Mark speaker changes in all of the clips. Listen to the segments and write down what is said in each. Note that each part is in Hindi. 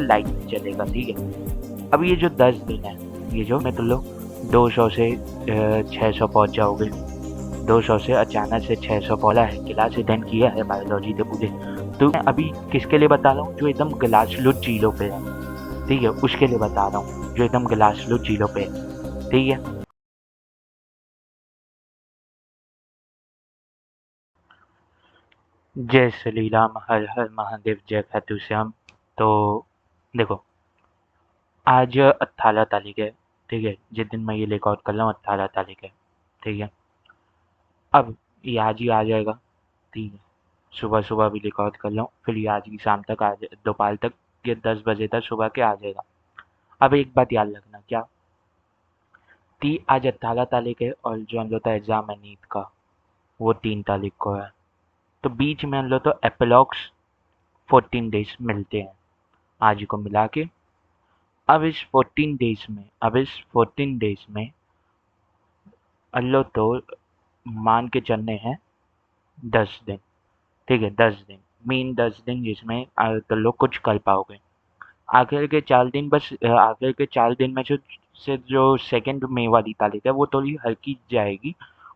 Speaker 1: लाइट चलेगा, ठीक है। अब ये जो 10 दिन है, ये जो मैं तुम लोग 200 से 600 पहुंच जाओगे, 200 से अचानक से 600 बोला है, क्लास अटेंड किया है बायोलॉजी के पूरे। तो मैं अभी किसके लिए बता रहा हूँ, जो एकदम ग्लासलूट जीरो पे है, ठीक है, उसके लिए बता रहा हूँ, जो एकदम ग्लासलूट जीरो पे है, ठीक है। जय श्री राम, हर हर महादेव, जय खाटू श्याम। तो देखो, आज 18 तारीख है, ठीक है, जिस दिन मैं ये रिकॉर्ड कर रहा हूँ 18 तारीख है, ठीक है। अब ये आज ही आ जाएगा, ठीक है। सुबह सुबह भी रिकॉर्ड कर रहा हूँ, फिर ये आज की शाम तक आ जाए, दोपहर तक, ये 10 बजे तक सुबह के आ जाएगा। अब एक बात याद रखना, क्या ती आज 18 तारीख है और जो हम लोग का एग्जाम है नीट का, वो 3 तारीख को है। तो बीच में हम लोग तो अप्रोक्स 14 डेज मिलते हैं आज को मिला के। अब इस 14 डेज में हम लोग तो मान के चलने हैं 10 दिन, ठीक है, 10 दिन, मेन 10 दिन, जिसमें तो लोग कुछ कर पाओगे। आखिर के 4 दिन, बस आखिर के 4 दिन में जो सेकंड मई वाली तारीख है वो थोड़ी हल्की जाएगी,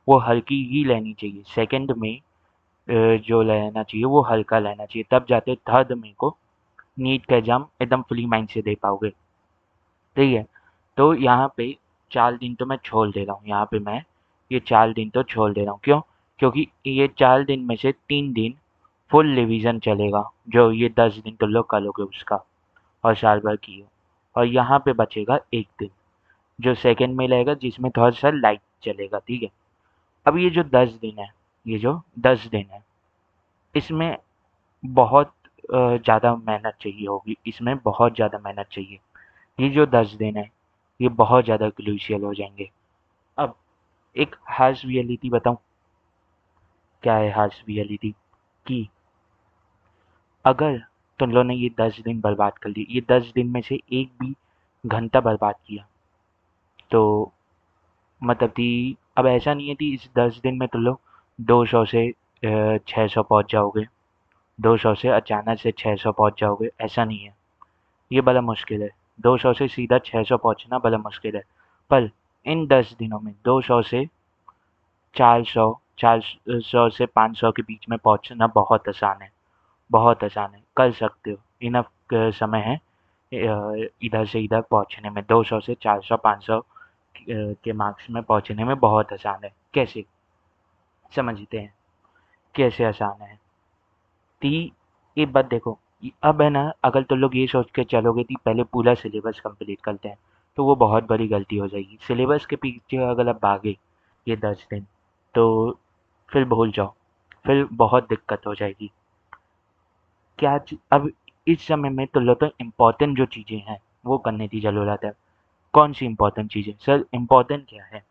Speaker 1: वो हल्की ही लेनी चाहिए। सेकंड में जो लेना चाहिए वो हल्का लेना चाहिए, तब जाते 3rd मई को नीट का एग्जाम एकदम फ्री माइंड से दे पाओगे, ठीक है। तो यहाँ पे 4 दिन तो मैं छोड़ दे रहा हूँ, यहाँ पे मैं ये 4 दिन तो छोड़ दे रहा हूँ, क्यों? क्योंकि ये 4 दिन में से 3 दिन फुल रिवीजन चलेगा, जो ये 10 दिन तो लोग करोगे उसका, और साल भर की हो। और यहाँ पे बचेगा 1 दिन, जो सेकंड में रहेगा, जिसमें थोड़ा सा लाइट चलेगा, ठीक है। अब ये जो 10 दिन है, ये जो 10 दिन है, इसमें बहुत ज़्यादा मेहनत चाहिए होगी, इसमें बहुत ज़्यादा मेहनत चाहिए। ये जो 10 दिन है, ये बहुत ज़्यादा क्रूशियल हो जाएंगे। अब एक हार्श रियलिटी बताऊं, क्या है हार्श रियलिटी, कि अगर तुम लोगों ने ये 10 दिन बर्बाद कर लिए, ये 10 दिन में से एक भी घंटा बर्बाद किया, तो मतलब कि अब ऐसा नहीं है कि इस 10 दिन में तुम लोग 200 से 600 पहुंच जाओगे, 200 से अचानक से 600 पहुंच जाओगे, ऐसा नहीं है। ये बड़ा मुश्किल है, 200 से सीधा 600 पहुंचना बड़ा मुश्किल है। पर इन 10 दिनों में 200 से 400, 400 से 500 के बीच में पहुंचना बहुत आसान है, बहुत आसान है, कर सकते हो। इनफ समय है इधर से इधर पहुंचने में, 200 से 400 500 के मार्क्स में पहुंचने में बहुत आसान है। कैसे समझते हैं, कैसे आसान है? ती ये बात देखो, अब है ना, अगर तुम लोग ये सोच के चलोगे कि पहले पूरा सिलेबस कंप्लीट करते हैं, तो वो बहुत बड़ी गलती हो जाएगी। सिलेबस के पीछे अगर आप भागे ये 10 दिन, तो फिर भूल जाओ, फिर बहुत दिक्कत हो जाएगी। अब इस समय में तो लो, तो इम्पोर्टेंट जो चीज़ें हैं वो करने की ज़रूरत है। कौन सी इम्पोर्टेंट चीज़ें सर? इम्पोर्टेंट क्या है?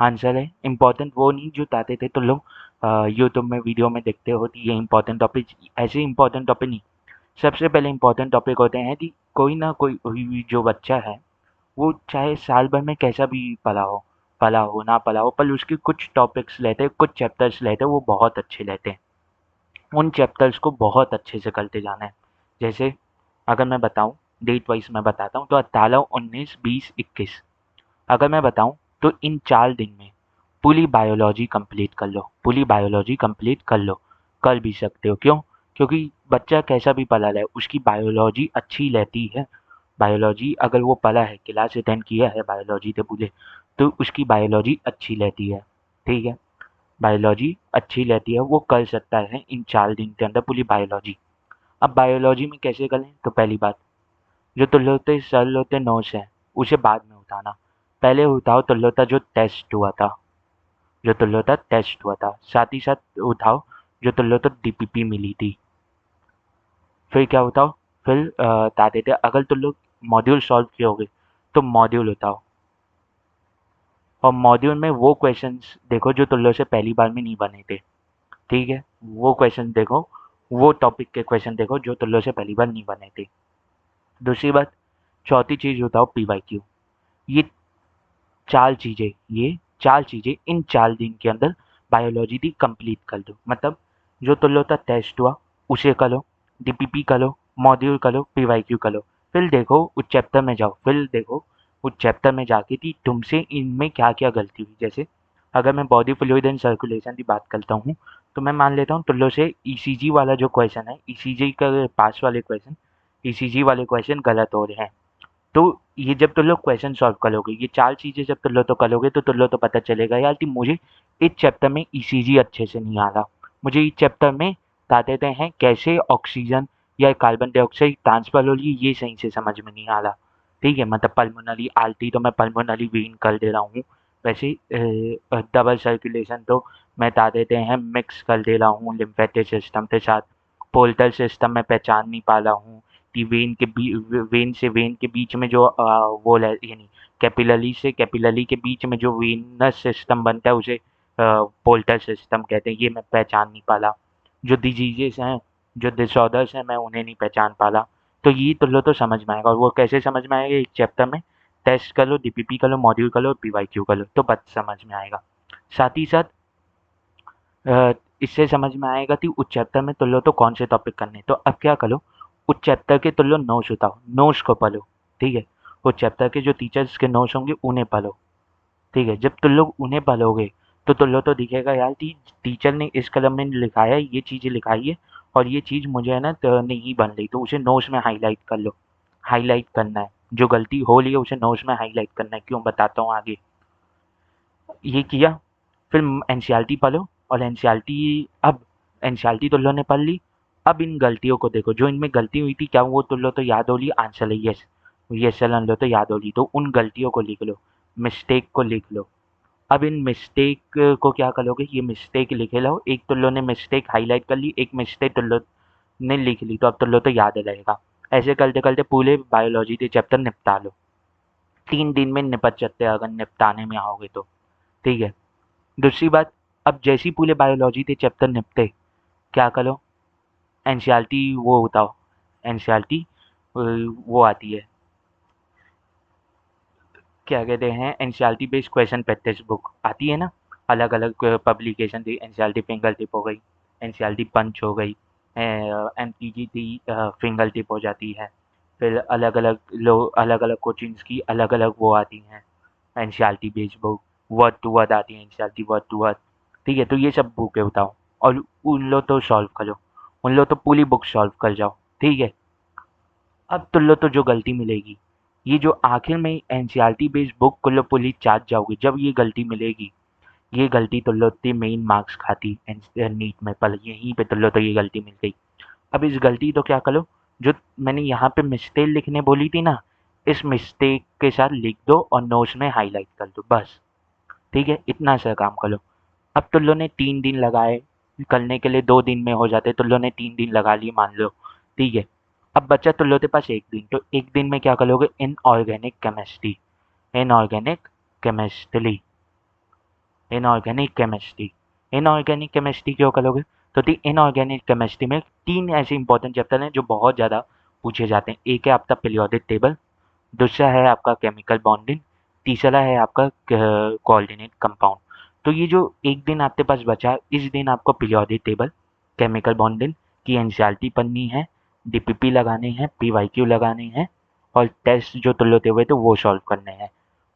Speaker 1: आंसर है, इम्पोर्टेंट वो नहीं जो चाहते थे तो लोग यूट्यूब में वीडियो में देखते हो कि ये इम्पोर्टेंट टॉपिक, ऐसे इम्पोर्टेंट टॉपिक नहीं। सबसे पहले इम्पोर्टेंट टॉपिक होते हैं कि कोई ना कोई जो बच्चा है, वो चाहे साल भर में कैसा भी पढ़ा हो ना पढ़ा हो, पर उसके कुछ टॉपिक्स लेते हैं, कुछ चैप्टर्स लेते हैं, वो बहुत अच्छे लेते हैं। उन चैप्टर्स को बहुत अच्छे से करते जाना है। जैसे अगर मैं बताऊं, डेट वाइज मैं बताता हूँ, तो 18, 19, 20, 21, अगर मैं बताऊं, तो इन 4 दिन में पूरी बायोलॉजी कंप्लीट कर लो, पूरी बायोलॉजी कंप्लीट कर लो। कर भी सकते हो, क्यों? क्योंकि बच्चा कैसा भी पढ़ा रहा है, उसकी बायोलॉजी अच्छी रहती है। बायोलॉजी अगर वो पढ़ा है, क्लास अटेंड किया है बायोलॉजी के पूरे, तो उसकी बायोलॉजी अच्छी रहती है, ठीक है। बायोलॉजी अच्छी रहती है, वो कर सकता है इन 4 दिन के अंदर पूरी बायोलॉजी। अब बायोलॉजी में कैसे करें? तो पहली बात, जो तुल्योते सरल होते नोट्स हैं, उसे बाद में उठाना। पहले उठाओ तुल्योता जो टेस्ट हुआ था, जो तुल्योता टेस्ट हुआ था, साथ ही साथ उठाओ जो तुल्योता डीपीपी मिली थी। फिर क्या उठाओ? फिर बताते थे, अगर तुम लोग मॉड्यूल सॉल्व किए होगे तो मॉड्यूल उठाओ, और मॉड्यूल में वो क्वेश्चंस देखो जो तुम लोग से पहली बार में नहीं बने थे, ठीक है। वो क्वेश्चन देखो, वो टॉपिक के क्वेश्चन देखो जो तुम लोग से पहली बार नहीं बने थे। दूसरी बात, चौथी चीज उठाओ पीवाईक्यू। ये ये 4 चीज़ें इन 4 दिन के अंदर बायोलॉजी की कंप्लीट कर दो। मतलब जो तुम लोग का टेस्ट हुआ उसे करो, डीपीपी करो, मॉड्यूल करो, पीवाईक्यू करो। फिर देखो उस चैप्टर में जाओ, फिर देखो उस चैप्टर में जाके कि तुमसे इनमें क्या क्या गलती हुई। जैसे अगर मैं बॉडी फ्लूइड एंड सर्कुलेशन की बात करता हूँ, तो मैं मान लेता हूँ तुल्लो से ईसीजी वाला जो क्वेश्चन है, ईसीजी का पास वाले क्वेश्चन, ईसीजी वाले क्वेश्चन गलत हो रहे हैं। तो ये जब तुम लोग क्वेश्चन सॉल्व करोगे, ये 4 चीज़ें जब तुम लोग तो करोगे, तो तुम लोग तो पता चलेगा यार कि मुझे इस चैप्टर में ईसीजी अच्छे से नहीं आ रहा। मुझे इस चैप्टर में बता देते हैं कैसे ऑक्सीजन या कार्बन डाइऑक्साइड ट्रांसफर हो रही है, ये सही से समझ में नहीं आ रहा। ठीक है, मतलब पल्मोनरी आरटी तो मैं पल्मोनरी वेन कर दे रहा हूँ। वैसे डबल सर्कुलेशन तो मैं बता देते हैं मिक्स कर दे रहा हूँ लिम्फेटिक सिस्टम के साथ। पोर्टल सिस्टम में पहचान नहीं पा रहा हूँ कि वेन से वेन के बीच में जो वो यानी कैपिलरी से कैपिलरी के बीच में जो वेनस सिस्टम बनता है उसे पोर्टल सिस्टम कहते हैं, ये मैं पहचान नहीं पा रहा। जो डिजीजेस हैं, जो डिसऑर्डर्स हैं, मैं उन्हें नहीं पहचान पा रहा। तो ये तुम लोग तो समझ में आएगा, और वो कैसे समझ में आएगा, एक चैप्टर में टेस्ट कर लो, डीपीपी कर लो, मॉड्यूल कर लो, पीवाईक्यू कर लो, तो बस समझ में आएगा। साथ ही साथ अ, इससे समझ में आएगा कि उस चैप्टर में तुम लोग तो कौन से टॉपिक करने हैं। तो अब क्या करो, उस चैप्टर के तुम लोग नोट्स उठाओ, नोट्स को पढ़ो। ठीक है, उस चैप्टर के जो टीचर्स के नोट्स होंगे उन्हें पढ़ो। ठीक है, जब तुम लोग उन्हें पढ़ोगे तो तुम लोग तो दिखेगा यार कि टीचर ने इस कलम में लिखाया है, ये चीज़ें लिखाई है, और ये चीज़ मुझे है ना नहीं बन रही, तो उसे नोट्स में हाईलाइट कर लो। हाईलाइट करना है, जो गलती हो रही है उसे नोट्स में हाईलाइट करना है। क्यों, बताता हूँ आगे। ये किया, फिर एनसीईआरटी पढ़ो, और एनसीईआरटी अब एनसीईआरटी तुम लोगों ने पढ़ ली। अब इन गलतियों को देखो, जो इनमें गलती हुई थी, क्या वो तुम लोग तो याद हो रही है? आंसर है यस, यस चलन लो तो याद हो रही, तो उन गलतियों को लिख लो, मिस्टेक को लिख लो। अब इन मिस्टेक को क्या करोगे, ये मिस्टेक लिखे लो, एक तुम लोग ने मिस्टेक हाईलाइट कर ली, एक मिस्टेक तुम लोग ने लिख ली, तो अब तुम लोग तो याद रहेगा। ऐसे करते करते पूरे बायोलॉजी के चैप्टर निपटा लो। 3 दिन में निपट सकते हैं अगर निपटाने में आओगे तो। ठीक है, दूसरी बात, अब जैसी पूरे बायोलॉजी के चैप्टर निपटे, क्या करो, एनसीईआरटी वो बताओ, एनसीईआरटी वो आती है, क्या कहते हैं, NCERT based question practice book आती है ना, अलग अलग पब्लिकेशन थी, एनसीईआरटी फिंगर टिप हो गई, एनसीईआरटी पंच हो गई, एमटीजीटी फिंगर टिप हो जाती है। फिर अलग अलग लोग, अलग अलग कोचिंग्स की अलग अलग वो आती हैं, NCERT based book, word to word आती है, एनसीईआरटी वर्ड टू वर्ड। ठीक है, तो ये सब बुकें बताओ, और उन लो तो सॉल्व करो, उन लो तो पूरी बुक सॉल्व कर जाओ। ठीक है, अब तुम लो तो जो गलती मिलेगी, ये जो आखिर में एनसीईआरटी बेस्ड बुक को लो पूरी चार्ज जाओगे, जब ये गलती मिलेगी, ये गलती तुम लो तो मेन मार्क्स खाती नीट में, पर यहीं पे तुम लो तो ये गलती मिल गई। अब इस गलती तो क्या करो, जो मैंने यहाँ पे मिस्टेक लिखने बोली थी ना, इस मिस्टेक के साथ लिख दो और नोट्स में हाईलाइट कर दो, बस। ठीक है, इतना सा काम कर लो। अब तुम लोग ने 3 दिन लगाए करने के लिए, 2 दिन में हो जाते, तुम लोग ने 3 दिन लगा लिए मान लो। ठीक है, अब बचा तुम लोग के पास 1 दिन, तो 1 दिन में क्या करोगे, inorganic chemistry, inorganic chemistry, inorganic chemistry, inorganic chemistry क्यों करोगे, तो इनऑर्गेनिक केमिस्ट्री में 3 ऐसे इंपॉर्टेंट चैप्टर हैं जो बहुत ज़्यादा पूछे जाते हैं। एक है आपका पीरियोडिक टेबल, दूसरा है आपका केमिकल बॉन्डिंग, तीसरा है आपका कोऑर्डिनेट कंपाउंड। तो ये जो 1 दिन आपके पास बचा, इस दिन आपको पीरियोडिक टेबल, केमिकल बॉन्डिंग की एनसीईआरटी पढ़नी है, डीपीपी लगाने हैं, पीवाईक्यू लगाने हैं, और टेस्ट जो तुम लोग हुए तो वो सॉल्व करने हैं।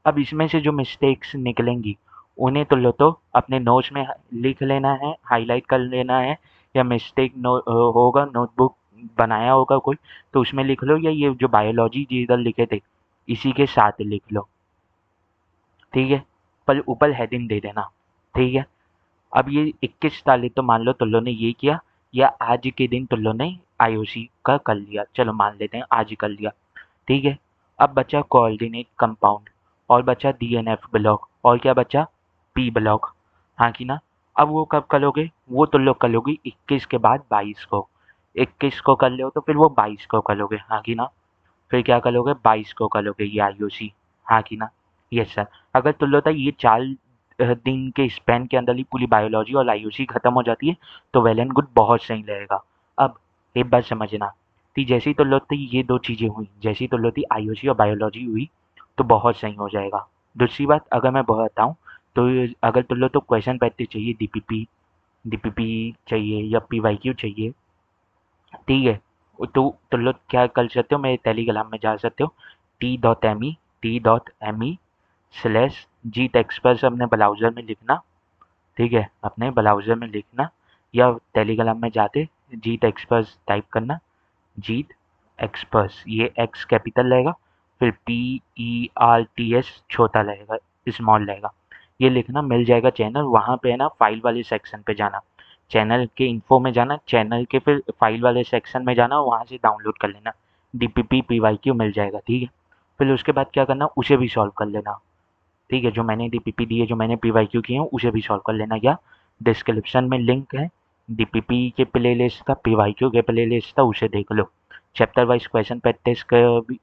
Speaker 1: अब इसमें से जो मिस्टेक्स निकलेंगी, उन्हें तुम लोग तो अपने नोट्स में लिख लेना है, हाईलाइट कर लेना है, या मिस्टेक होगा, नोटबुक बनाया होगा कोई, तो उसमें लिख लो, या ये जो बायोलॉजी जिधर लिखे थे इसी के साथ लिख लो। ठीक है, पर ऊपर हेडिंग दे देना। ठीक है, अब ये 21 तारीख तो मान लो तुम लोग ने ये किया, या आज के दिन तुम लोग ने आईओसी का कर लिया, चलो मान लेते हैं आज ही कर लिया। ठीक है, अब बचा कोऑर्डिनेट कंपाउंड, और बचा डीएनएफ ब्लॉक, और क्या बचा, पी ब्लॉक। हाँ कि ना, अब वो कब करोगे, वो तुम लोग करोगे 21 के बाद 22 को, 21 को कर लो तो फिर वो 22 को करोगे। हाँ कि ना, फिर क्या करोगे, 22 को करोगे ये आईओसी। हाँ कि ना, यस सर। अगर तुम लोग ये 4 दिन के स्पैन के अंदर ही पूरी बायोलॉजी और आईओसी खत्म हो जाती है, तो वेल एंड गुड, बहुत सही रहेगा। अब एक बात समझना, कि जैसी तुम लोग ये 2 चीज़ें हुई, जैसी तुम लोग आईओसी और बायोलॉजी हुई, तो बहुत सही हो जाएगा। दूसरी बात अगर मैं बताऊँ, तो अगर तुम लोग तो क्वेश्चन प्रैक्टिस चाहिए, डीपीपी डीपीपी चाहिए या पीवाईक्यू चाहिए, ठीक है, तो लोग क्या कर सकते हो, मेरे टेलीग्राम में जा सकते हो, t.me/जीत एक्सप्रेस अपने ब्राउज़र में लिखना, ठीक है? अपने ब्राउज़र में लिखना या टेलीग्राम में जाके जीत एक्सप्रेस टाइप करना, जीत एक्सप्रेस, ये एक्स कैपिटल रहेगा, फिर PERTS छोटा रहेगा, स्मॉल रहेगा। ये लिखना, मिल जाएगा चैनल, वहाँ पे है ना फाइल वाले सेक्शन पे जाना, चैनल के इन्फो में जाना, चैनल के फिर फाइल वाले सेक्शन में जाना, वहाँ से डाउनलोड कर लेना, DPP PYQ मिल जाएगा, ठीक है? फिर उसके बाद क्या करना, उसे भी सॉल्व कर लेना, ठीक है? जो मैंने DPP दी है, जो मैंने PYQ किए हैं, उसे भी सॉल्व कर लेना, या डिस्क्रिप्शन में लिंक है DPP के प्लेलिस्ट का, PYQ के प्लेलिस्ट का, उसे देख लो। चैप्टर वाइज क्वेश्चन प्रैक्टिस का भी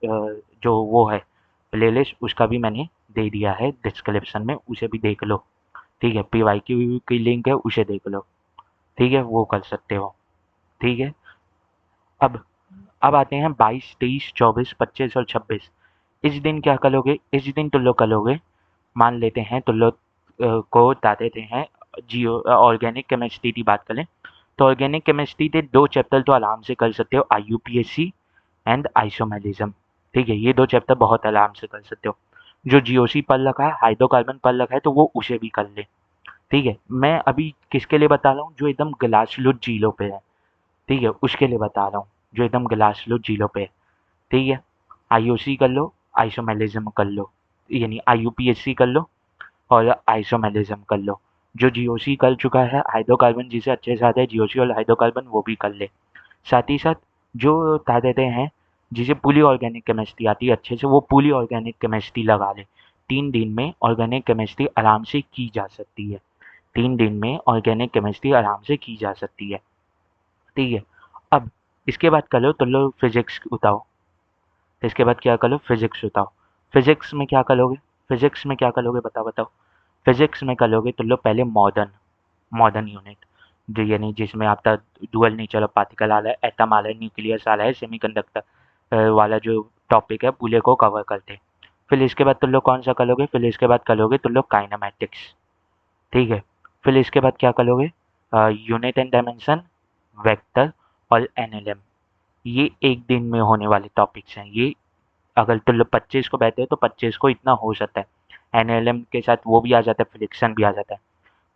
Speaker 1: जो वो है प्लेलिस्ट, उसका भी मैंने दे दिया है डिस्क्रिप्शन में, उसे भी देख लो, ठीक है? PYQ की लिंक है, उसे देख लो, ठीक है? वो कर सकते हो, ठीक है? अब अब आते हैं 22, 23, 24, 25 और 26। इस दिन क्या करोगे? इस दिन तुम लोग करोगे, मान लेते हैं तुम लोग को बता देते हैं, जियो ऑर्गेनिक केमिस्ट्री की बात करें तो ऑर्गेनिक केमिस्ट्री के 2 चैप्टर तो आराम से कर सकते हो, IUPAC एंड आइसोमेरिज्म, ठीक है? ये 2 चैप्टर बहुत आराम से कर सकते हो। जो GOC पढ़ रखा है, हाइड्रोकार्बन पढ़ रखा है, तो वो उसे भी कर ले, ठीक है? मैं अभी किसके लिए बता रहा हूँ, जो एकदम ग्लासलूट जीरो पे है, ठीक है? उसके लिए बता रहा हूँ, जो एकदम ग्लासलूट जीरो पे है, ठीक है? IOC कर लो, आइसोमेरिज्म कर लो, यानी IUPAC कर लो और आइसोमेरिज्म कर लो। जो GOC कर चुका है, हाइड्रोकार्बन जिसे अच्छे से आता है, GOC और हाइड्रोकार्बन, वो भी कर ले। साथ ही साथ जो बता देते हैं, जिसे पूरी ऑर्गेनिक केमिस्ट्री आती है अच्छे से, वो पूरी ऑर्गेनिक केमिस्ट्री लगा ले। 3 दिन में ऑर्गेनिक केमिस्ट्री आराम से की जा सकती है, 3 दिन में ऑर्गेनिक केमिस्ट्री आराम से की जा सकती है, ठीक है? अब इसके बाद कर लो, तो लो फिजिक्स उठाओ, इसके बाद क्या करो, फिजिक्स उठाओ। फिजिक्स में क्या करोगे, फिजिक्स में क्या करोगे, बताओ बताओ? फिजिक्स में करोगे तो लो पहले मॉडर्न, मॉडर्न यूनिट, जो यानी जिसमें आपका डुअल नेचर ऑफ पार्टिकल आ रहा है, एटम आ रहा है, न्यूक्लियस आ रहा है, सेमीकंडक्टर वाला जो टॉपिक है, पूरे को कवर करते हैं। फिर इसके बाद तुम लोग कौन सा करोगे, फिर इसके बाद करोगे तुम लोग काइनेमेटिक्स, ठीक है? फिर इसके बाद क्या करोगे, यूनिट एंड डायमेंशन, वेक्टर और NLM। ये एक दिन में होने वाले टॉपिक्स हैं ये। अगर तुम लोग 25 को बैठे हो तो 25 को इतना हो सकता है, NLM के साथ वो भी आ जाता है, फ्रिक्शन भी आ जाता है।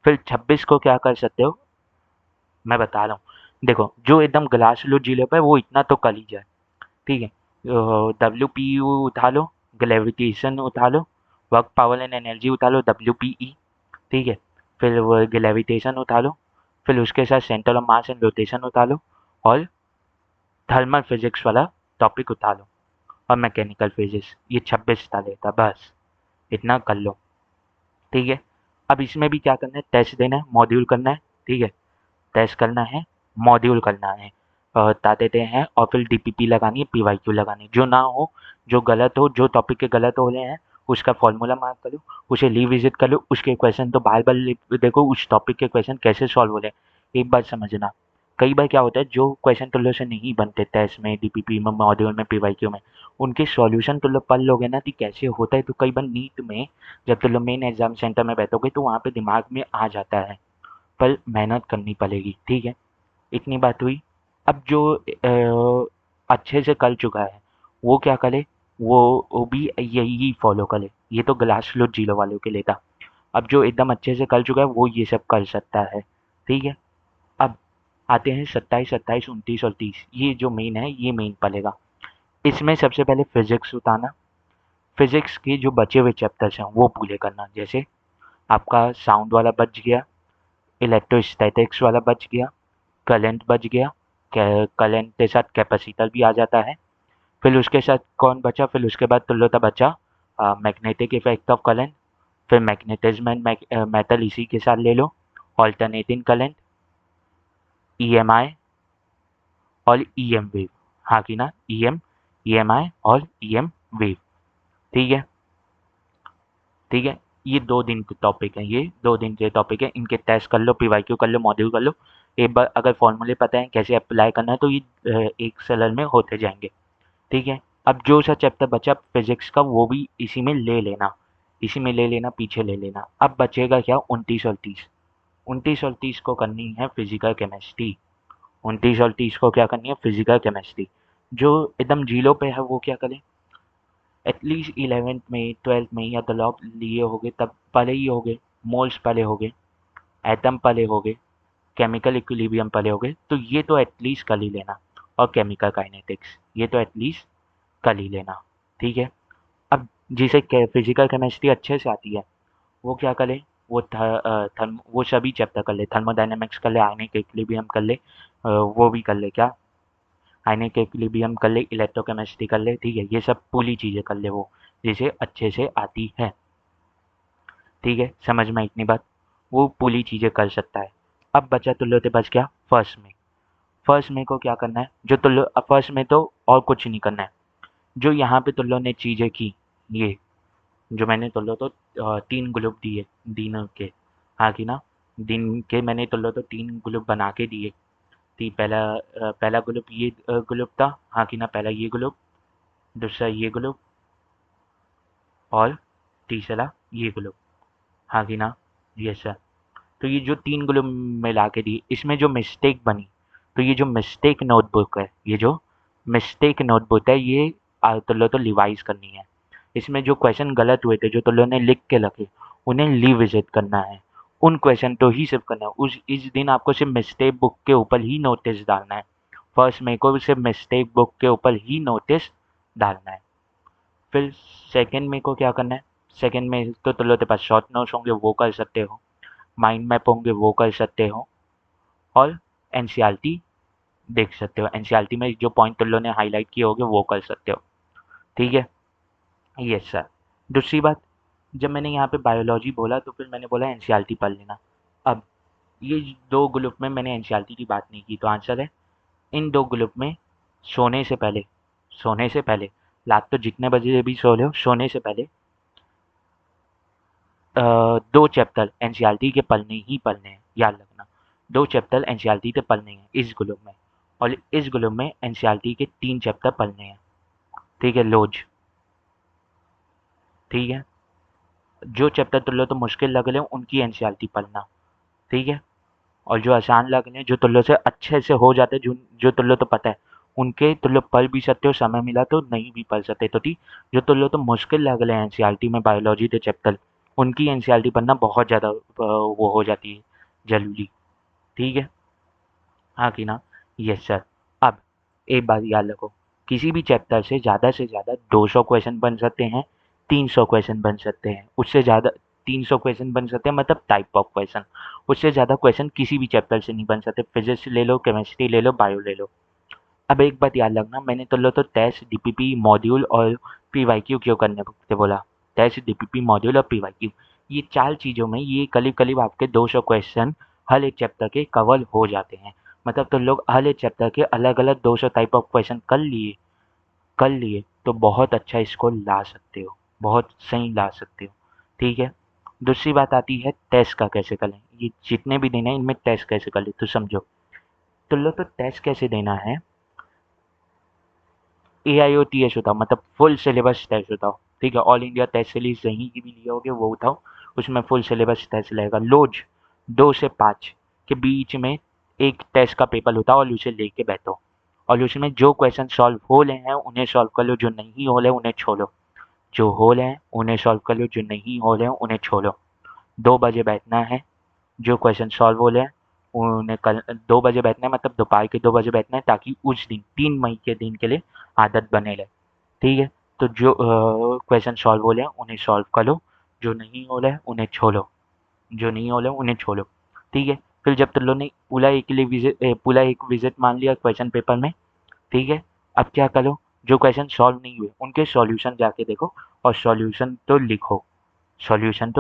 Speaker 1: फिर 26 को क्या कर सकते हो, मैं बता रहा हूँ, देखो जो एकदम ग्लास लो जिले पे वो इतना तो कर ही जाए, ठीक है? WPU उठा लो, ग्रेविटेशन उठा लो, वर्क पावर एंड एनर्जी उठा लो, WPE, ठीक है? फिर वो ग्रेविटेशन उठा लो, फिर उसके साथ centre of mass and rotation उठा लो, और थर्मल फिजिक्स वाला टॉपिक उठा लो, और मैकेनिकल फिजिक्स, ये 26 था लेता, बस इतना कर लो, ठीक है? अब इसमें भी क्या करना है, टेस्ट देना है, मॉड्यूल करना है, ठीक है? टेस्ट करना है, मॉड्यूल करना है, बता देते हैं, और फिर DPP लगानी है, PYQ लगानी है। जो ना हो, जो गलत हो, जो टॉपिक के गलत हो रहे हैं, उसका फॉर्मूला मार्क करो, उसे रिविजिट कर लो, उसके क्वेश्चन तो बार बार देखो, उस टॉपिक के क्वेश्चन कैसे सॉल्व हो रहे हैं, एक बार समझना। कई बार क्या होता है, जो क्वेश्चन तुम लोग से नहीं बनते टेस्ट में, DPP में, मॉड्यूल में, PYQ में, उनके सॉल्यूशन तुम लोग पढ़ लोगे ना कि कैसे होता है, तो कई बार नीट में जब तुम लोग मेन एग्जाम सेंटर में बैठोगे तो वहाँ पे दिमाग में आ जाता है, पर मेहनत करनी पड़ेगी, ठीक है? इतनी बात हुई। अब जो अच्छे से कर चुका है, वो क्या करे, वो भी यही फॉलो करे। ये तो ग्लास फ्लोर जीरो वालों के लिए था। अब जो एकदम अच्छे से कर चुका है, वो ये सब कर सकता है, ठीक है? अब आते हैं 27, 28, 29 और 30, ये जो मेन है, ये मेन पड़ेगा। इसमें सबसे पहले फिजिक्स उठाना, फिजिक्स के जो बचे हुए चैप्टर्स हैं वो पूरे करना। जैसे आपका साउंड वाला बच गया, इलेक्ट्रोस्टैटिक्स वाला बच गया, करंट बच गया, करंट के साथ कैपेसिटर भी आ जाता है। फिर उसके साथ कौन बचा, फिर उसके बाद तुल्योता बचा मैग्नेटिक इफेक्ट ऑफ करंट, फिर मैग्नेटिज्म एंड मेटल इसी के साथ ले लो, ऑल्टरनेटिंग करंट, EMI और EM वेव, हाँ कि ना, EM, EMI और EM वेव, ठीक है? ठीक है, ये 2 दिन के टॉपिक हैं, ये 2 दिन के टॉपिक है, इनके टेस्ट कर लो, PYQ कर लो, मॉड्यूल कर लो। एक बार अगर फॉर्मूले पता है कैसे अप्लाई करना है, तो ये एक सेलर में होते जाएंगे, ठीक है? अब जो सा चैप्टर बचा फिजिक्स का, वो भी इसी में ले लेना, इसी में ले लेना, पीछे ले लेना। अब बचेगा क्या, 29 और 30, 29 और 30 को करनी है फिजिकल केमिस्ट्री, 29 और 30 को क्या करनी है, फिजिकल केमिस्ट्री। जो एकदम जीरो पे है वो क्या करें, एटलीस्ट 11th में 12th में या तो लॉग लिए होगे तब पढ़े ही होगे, मोल्स पढ़े होगे, एटम पढ़े होगे, केमिकल इक्विलिब्रियम पढ़े होगे, तो ये तो एटलीस्ट कर ही लेना। और केमिकल काइनेटिक्स ये तो एटलीस्ट कर ही लेना। ठीक है। अब जिसे फिजिकल केमिस्ट्री अच्छे से आती है वो क्या करे, वो वो सभी चैप्टर कर ले, थर्मोडायनेमिक्स कर ले, आयनिक इक्विलिब्रियम कर ले, वो भी कर ले क्या, आयनिक इक्विलिब्रियम कर ले, इलेक्ट्रोकेमिस्ट्री कर ले। ठीक है, ये सब पूरी चीज़ें कर ले वो, जिसे अच्छे से आती है। ठीक है, समझ में इतनी बात, वो पूरी चीज़ें कर सकता है। अब बचा तुल्यो के पास क्या, फर्स्ट में। फर्स्ट में को क्या करना है, जो तुल्यो फर्स्ट में तो और कुछ नहीं करना है। जो यहाँ पे तुल्यो ने चीज़ें की, ये जो मैंने तुल्यो तो 3 ग्रुप दिए दिन के, हाँ कि ना, दिन के मैंने तुल्यो तो 3 ग्रुप बना के दिए थी। पहला ग्रुप ये ग्रुप था, हाँ कि ना, पहला ये ग्रुप, दूसरा ये ग्रुप और तीसरा ये ग्रुप, हाँ कि ना, यस सर। तो ये जो 3 ग्रुप मिला के दी, इसमें जो मिस्टेक बनी, तो ये जो मिस्टेक नोटबुक है, ये जो मिस्टेक नोटबुक है, ये तुल्यो तो रिवाइज करनी है। इसमें जो क्वेश्चन गलत हुए थे, जो तुल्यो ने लिख के रखे, उन्हें रिविजिट करना है। उन क्वेश्चन तो ही सिर्फ करना है, उस इस दिन आपको सिर्फ मिस्टेक बुक के ऊपर ही नोटिस डालना है। फर्स्ट मई को सिर्फ मिस्टेक बुक के ऊपर ही नोटिस डालना है। फिर सेकंड में को क्या करना है, सेकंड में तो तुल्यो के पास शॉर्ट नोट्स होंगे, वो कर सकते हो, माइंड मैप होंगे, वो कर सकते हो, और एनसीईआरटी देख सकते हो। एनसीईआरटी में जो पॉइंट तुम लोगों ने हाईलाइट किए होंगे वो कर सकते हो। ठीक है, यस सर। दूसरी बात, जब मैंने यहाँ पे बायोलॉजी बोला तो फिर मैंने बोला एनसीईआरटी पढ़ लेना। अब ये 2 ग्रुप में मैंने एनसीईआरटी की बात नहीं की, तो आंसर है इन 2 ग्रुप में सोने से पहले, सोने से पहले, रात तो जितने बजे भी सो लो, सोने से पहले 2 चैप्टर एनसीईआरटी के पढ़ने ही पढ़ने हैं, याद रखना। 2 चैप्टर एनसीईआरटी के पढ़ने हैं इस ग्रुप में, और इस ग्रुप में एनसीईआरटी के 3 चैप्टर पढ़ने हैं। ठीक है, लोज। ठीक है, जो चैप्टर तुम लोग तो मुश्किल लग रहे हो उनकी एनसीईआरटी पढ़ना। ठीक है, और जो आसान लग रहे हैं, जो तुम लोग से अच्छे से हो जाते हैं, जो तुम लोग तो पता है, उनके तुम लोग पढ़ भी सकते हो, समय मिला तो नहीं भी पढ़ सकते तो ठीक। जो तुम लोग तो मुश्किल लग रहे हैं एनसीईआरटी में बायोलॉजी के चैप्टर, उनकी एनसीईआरटी पढ़ना बहुत ज़्यादा वो हो जाती है जरूरी। ठीक है, हाँ कि ना, यस सर। अब एक बात याद रखो, किसी भी चैप्टर से ज़्यादा 200 क्वेश्चन बन सकते हैं, 300 क्वेश्चन बन सकते हैं, उससे ज़्यादा 300 क्वेश्चन बन सकते हैं, मतलब टाइप ऑफ क्वेश्चन। उससे ज़्यादा क्वेश्चन किसी भी चैप्टर से नहीं बन सकते, फिजिक्स ले लो, केमिस्ट्री ले लो, बायो ले लो। अब एक बात याद रखना, मैंने तो लो तो टेस्ट, डीपीपी, मॉड्यूल और पीवाईक्यू क्यों करने को बोला। टेस्ट, डीपीपी, मॉड्यूल और पीवाईक्यू, ये 4 चीज़ों में ये करीब-करीब आपके 200 क्वेश्चन हर एक चैप्टर के कवर हो जाते हैं। मतलब तुम लोग हर एक चैप्टर के अलग-अलग 200 टाइप ऑफ क्वेश्चन कर लिए तो बहुत अच्छा स्कोर ला सकते हो, बहुत सही ला सकते हो। ठीक है? दूसरी बात आती है टेस्ट का कैसे करें। ये जितने भी दिन हैं इनमें टेस्ट कैसे करें, तो समझो। तुम लोग तो टेस्ट कैसे देना है, AIOTS उठाओ, मतलब फुल सिलेबस टेस्ट उठाओ। ठीक है, ऑल इंडिया टेस्ट सीरीज कहीं की भी लिए होगे वो उठाओ, उसमें फुल सिलेबस टेस्ट रहेगा। रोज 2 से 5 के बीच में एक टेस्ट का पेपर उठाओ और उसे लेके बैठो, और उसमें जो क्वेश्चन सॉल्व हो रहे हैं उन्हें सॉल्व कर लो, जो नहीं हो रहे उन्हें छोड़ो, जो हो रहे हैं उन्हें सॉल्व कर लो, जो नहीं हो रहे हैं उन्हें छोड़ो। 2 बजे बैठना है, जो क्वेश्चन सॉल्व हो रहे हैं उन्हें कल 2 बजे बैठना है, मतलब दोपहर के 2 बजे बैठना है, ताकि उस दिन 3 मई के दिन के लिए आदत बने रहे। ठीक है, तो जो क्वेश्चन सॉल्व हो रहे हैं उन्हें सॉल्व कर लो, जो नहीं हो रहे हैं उन्हें छोड़ो, जो नहीं हो रहे हैं उन्हें छोड़ो। ठीक है, फिर जब तुम लोग ने पूरा एक विजिट मान लिया क्वेश्चन पेपर में, ठीक है, अब क्या करो, जो क्वेश्चन सॉल्व नहीं हुए उनके सॉल्यूशन जाके देखो, और सॉल्यूशन तो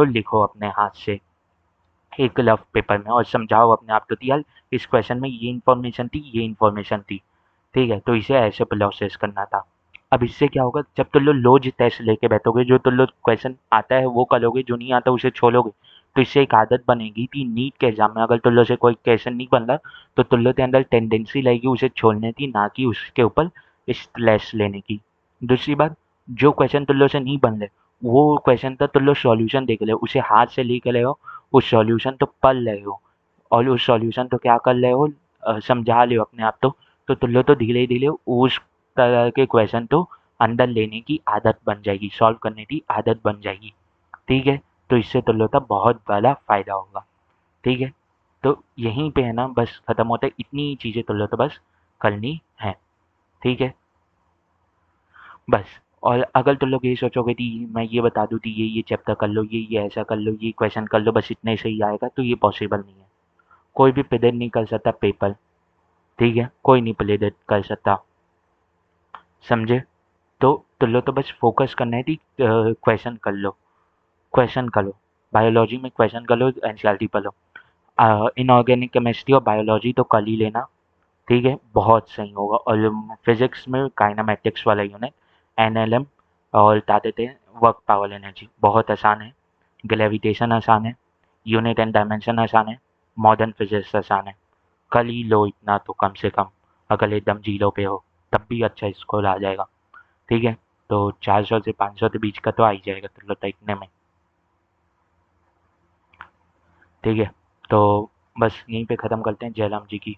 Speaker 1: लिखो अपने हाथ से एक लफ पेपर में, और समझाओ अपने आप को कि यार इस क्वेश्चन में ये इन्फॉर्मेशन थी, ये इन्फॉर्मेशन थी। ठीक है, तो इसे ऐसे प्रोसेस करना था। अब इससे क्या होगा, जब तुम लोग रोज टेस्ट लेके बैठोगे, जो तुम लोग क्वेश्चन आता है वो करोगे, जो नहीं आता उसे छोड़ोगे, तो इससे एक आदत बनेगी कि नीट के एग्जाम में अगर तुम लोग से कोई क्वेश्चन नहीं बन रहा, तो तुम लोग के अंदर टेंडेंसी रहेगी उसे छोड़ने की, ना कि उसके ऊपर स्ट्रेस लेने की। दूसरी बात, जो क्वेश्चन तुम लोग से नहीं बन रहे, वो क्वेश्चन का तुम लोग सॉल्यूशन देख रहे हो, उसे हाथ से लिख रहे हो, उस सॉल्यूशन तो पढ़ रहे हो, और उस सॉल्यूशन तो क्या कर रहे हो, समझा लियो अपने आप तो तुम लोग तो धीरे धीरे उस तरह के क्वेश्चन तो अंदर लेने की आदत बन जाएगी, सॉल्व करने की आदत बन जाएगी। ठीक है, तो इससे तुम लोग का बहुत बड़ा फायदा होगा। ठीक है, तो यहीं पे है ना बस खत्म होता है, इतनी चीज़ें तुम लोग तो बस करनी है। ठीक है, बस। और अगर तुम लोग ये सोचोगे कि मैं ये बता दूँ कि ये चैप्टर कर लो, ये ऐसा कर लो, ये क्वेश्चन कर लो, बस इतने से ही आएगा, तो ये पॉसिबल नहीं है। कोई भी प्रेजेंट नहीं कर सकता पेपर। ठीक है, कोई नहीं प्रेजेंट कर सकता, समझे? तो तुम लोग तो बस फोकस करना है कि क्वेश्चन कर लो, क्वेश्चन करो। बायोलॉजी में क्वेश्चन कर लो, एनसीईआरटी पढ़ लो। इनऑर्गेनिक केमिस्ट्री और बायोलॉजी तो कर ही लेना। ठीक है, बहुत सही होगा। और फिजिक्स में काइनेमेटिक्स वाला यूनिट, एनएलएम और क्या देते हैं, वर्क पावर एनर्जी, बहुत आसान है। ग्रेविटेशन आसान है, यूनिट एंड डायमेंशन आसान है, मॉडर्न फिजिक्स आसान है। कर ही लो इतना तो कम से कम। अगर एकदम जीरो पे हो तब भी अच्छा स्कोर आ जाएगा। ठीक है, तो 400 से 500 के बीच का तो आ ही जाएगा तुम लोग इतने में। ठीक है, तो बस यहीं पे ख़त्म करते हैं। जयराम जी की